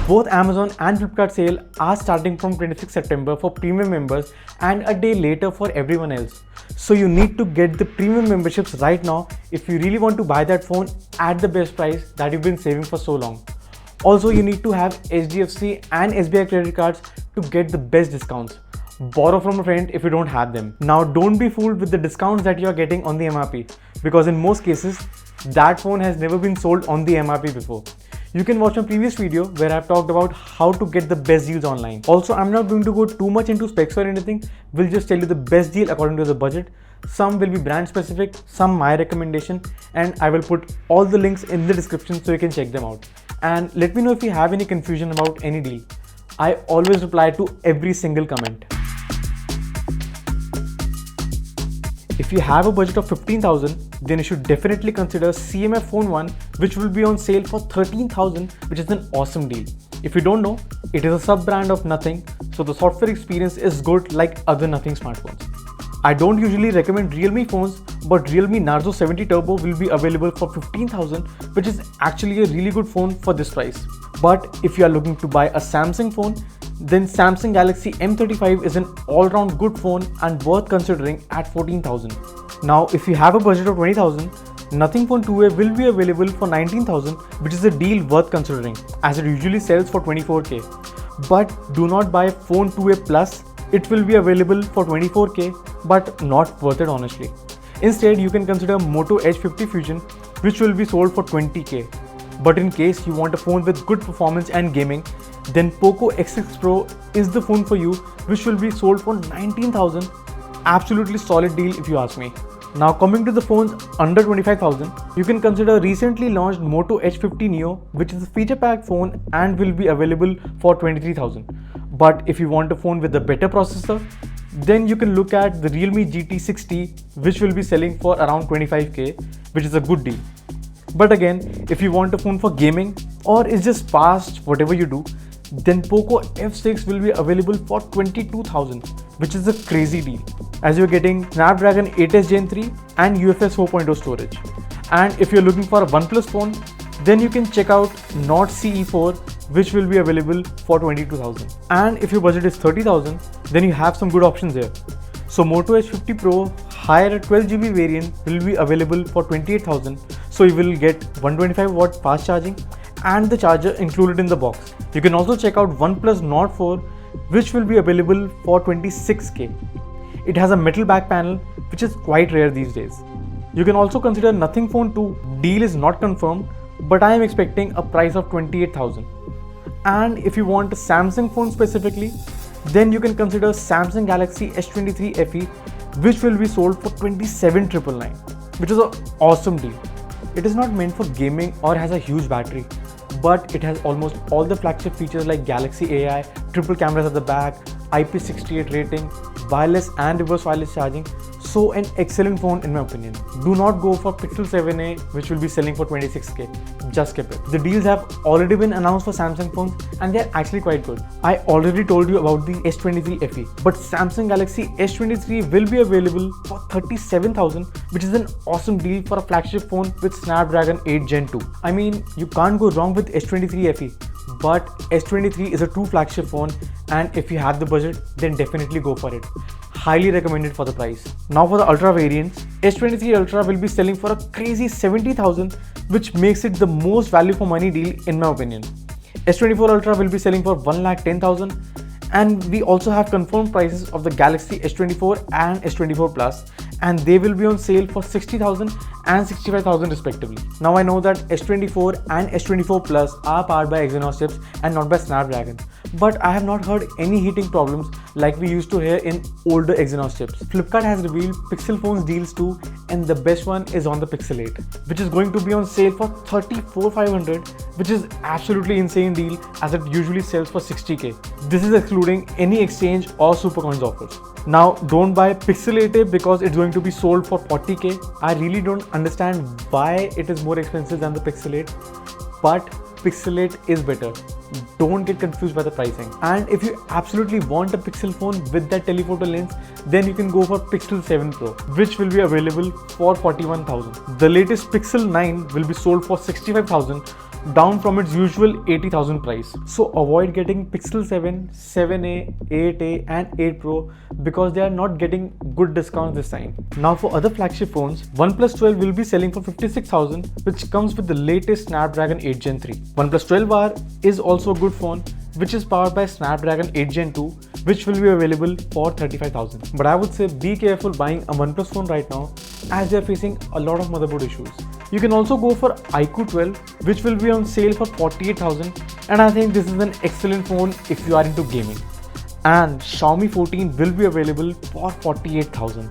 Both Amazon and Flipkart sale are starting from 26 September for premium members and a day later for everyone else. So you need to get the premium memberships right now if you really want to buy that phone at the best price that you've been saving for so long. Also, you need to have HDFC and SBI credit cards to get the best discounts. Borrow from a friend if you don't have them. Now, don't be fooled with the discounts that you are getting on the MRP, because in most cases, that phone has never been sold on the MRP before. You can watch my previous video where I've talked about how to get the best deals online. Also, I'm not going to go too much into specs or anything. We'll just tell you the best deal according to the budget. Some will be brand specific, some my recommendation, and I will put all the links in the description so you can check them out. And let me know if you have any confusion about any deal. I always reply to every single comment. If you have a budget of 15,000, then you should definitely consider CMF Phone 1, which will be on sale for 13,000, which is an awesome deal. If you don't know, it is a sub-brand of Nothing, so the software experience is good like other Nothing smartphones. I don't usually recommend Realme phones, but Realme Narzo 70 Turbo will be available for 15,000, which is actually a really good phone for this price. But if you are looking to buy a Samsung phone, then Samsung Galaxy M35 is an all-round good phone and worth considering at 14,000. Now, if you have a budget of 20,000, Nothing Phone 2A will be available for 19,000, which is a deal worth considering as it usually sells for 24k. But do not buy Phone 2A Plus. It will be available for 24k, but not worth it honestly. Instead, you can consider Moto Edge 50 Fusion, which will be sold for 20k. But in case you want a phone with good performance and gaming, then Poco X6 Pro is the phone for you, which will be sold for 19,000. Absolutely solid deal if you ask me. Now coming to the phones under 25,000, you can consider recently launched Moto Edge 50 Neo, which is a feature-packed phone and will be available for 23,000. But if you want a phone with a better processor, then you can look at the Realme GT 60, which will be selling for around 25k, which is a good deal. But again, if you want a phone for gaming or is just fast whatever you do, then Poco F6 will be available for 22,000, which is a crazy deal, as you're getting Snapdragon 8s Gen 3 and UFS 4.0 storage. And if you're looking for a OnePlus phone, then you can check out Nord CE4, which will be available for 22,000. And if your budget is 30,000, then you have some good options here. So Moto Edge 50 Pro higher 12GB variant will be available for 28,000. So you will get 125 watt fast charging and the charger included in the box. You can also check out OnePlus Nord 4, which will be available for 26k. It has a metal back panel, which is quite rare these days. You can also consider Nothing Phone 2. Deal is not confirmed, but I am expecting a price of 28,000. And if you want a Samsung phone specifically, then you can consider Samsung Galaxy S23 FE, which will be sold for 27,999, which is an awesome deal. It is not meant for gaming or has a huge battery, but it has almost all the flagship features like Galaxy AI, triple cameras at the back, IP68 rating, wireless and reverse wireless charging. So an excellent phone in my opinion. Do not go for Pixel 7a, which will be selling for 26k. Just skip it. The deals have already been announced for Samsung phones and they're actually quite good. I already told you about the S23 FE, but Samsung Galaxy S23 will be available for 37,000, which is an awesome deal for a flagship phone with Snapdragon 8 Gen 2. I mean, you can't go wrong with S23 FE, but S23 is a true flagship phone, and if you have the budget, then definitely go for it. Highly recommended for the price. Now for the Ultra variants, S23 Ultra will be selling for a crazy 70,000, which makes it the most value for money deal in my opinion. S24 Ultra will be selling for 1,10,000, and we also have confirmed prices of the Galaxy S24 and S24 Plus, and they will be on sale for 60,000 and 65,000 respectively. Now I know that S24 and S24 Plus are powered by Exynos chips and not by Snapdragon, but I have not heard any heating problems like we used to hear in older Exynos chips. Flipkart has revealed Pixel phones deals too, and the best one is on the Pixel 8, which is going to be on sale for 34,500, which is absolutely insane deal as it usually sells for 60k. This is excluding any exchange or supercoins offers. Now don't buy Pixel 8a because it's going to be sold for 40k. I really don't understand why it is more expensive than the Pixel 8, but Pixel 8 is better. Don't get confused by the pricing. And if you absolutely want a Pixel phone with that telephoto lens, then you can go for Pixel 7 Pro, which will be available for 41,000. The latest Pixel 9 will be sold for 65,000, down from its usual 80,000 price. So avoid getting Pixel 7, 7a, 8a and 8 Pro because they are not getting good discounts this time. Now for other flagship phones, OnePlus 12 will be selling for 56,000, which comes with the latest Snapdragon 8 Gen 3. OnePlus 12R is also a good phone, which is powered by Snapdragon 8 Gen 2, which will be available for 35,000. But I would say be careful buying a OnePlus phone right now as they are facing a lot of motherboard issues. You can also go for iQOO 12, which will be on sale for 48,000, and I think this is an excellent phone if you are into gaming. And Xiaomi 14 will be available for 48,000.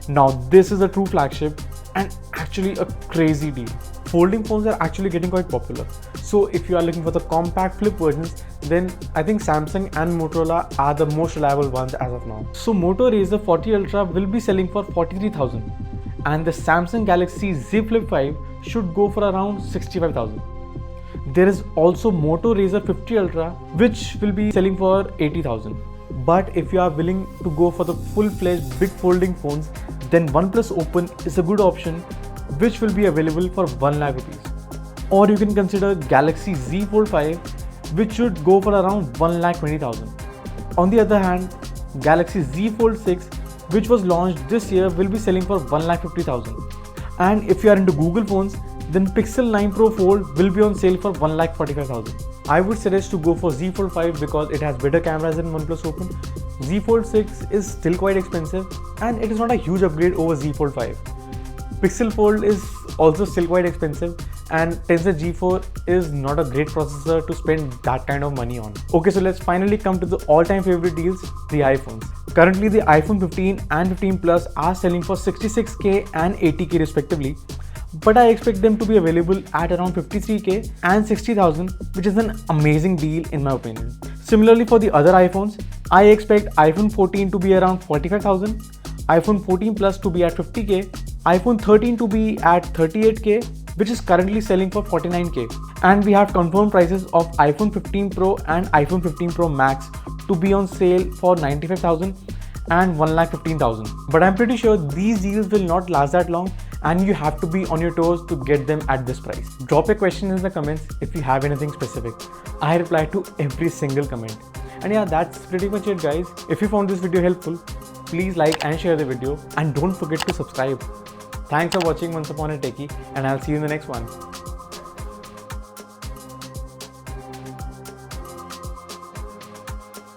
Now this is a true flagship and actually a crazy deal. Folding phones are actually getting quite popular. So if you are looking for the compact flip versions, then I think Samsung and Motorola are the most reliable ones as of now. So Moto Razr 40 Ultra will be selling for 43,000 and the Samsung Galaxy Z Flip 5 should go for around 65,000. There is also Moto Razr 50 Ultra which will be selling for 80,000. But if you are willing to go for the full-fledged big folding phones, then OnePlus Open is a good option which will be available for 1 lakh rupees. Or you can consider Galaxy Z Fold 5 which should go for around 1,20,000. On the other hand, Galaxy Z Fold 6 which was launched this year will be selling for 1,50,000. And if you are into Google phones, then Pixel 9 Pro Fold will be on sale for 1,45,000. I would suggest to go for Z Fold 5 because it has better cameras than OnePlus Open. Z Fold 6 is still quite expensive and it is not a huge upgrade over Z Fold 5. Pixel Fold is also still quite expensive and Tensor G4 is not a great processor to spend that kind of money on. Okay, so let's finally come to the all-time favorite deals, the iPhones. Currently the iPhone 15 and 15 Plus are selling for 66k and 80k respectively, but I expect them to be available at around 53k and 60,000, which is an amazing deal in my opinion. Similarly for the other iPhones, I expect iPhone 14 to be around 45,000, iPhone 14 Plus to be at 50k, iPhone 13 to be at 38k, which is currently selling for 49k, and we have confirmed prices of iPhone 15 Pro and iPhone 15 Pro Max to be on sale for 95,000 and 1,15,000. But I'm pretty sure these deals will not last that long and you have to be on your toes to get them at this price. Drop a question in the comments if you have anything specific. I reply to every single comment. And yeah, that's pretty much it guys. If you found this video helpful, please like and share the video and don't forget to subscribe. Thanks for watching Once Upon a Techie and I'll see you in the next one.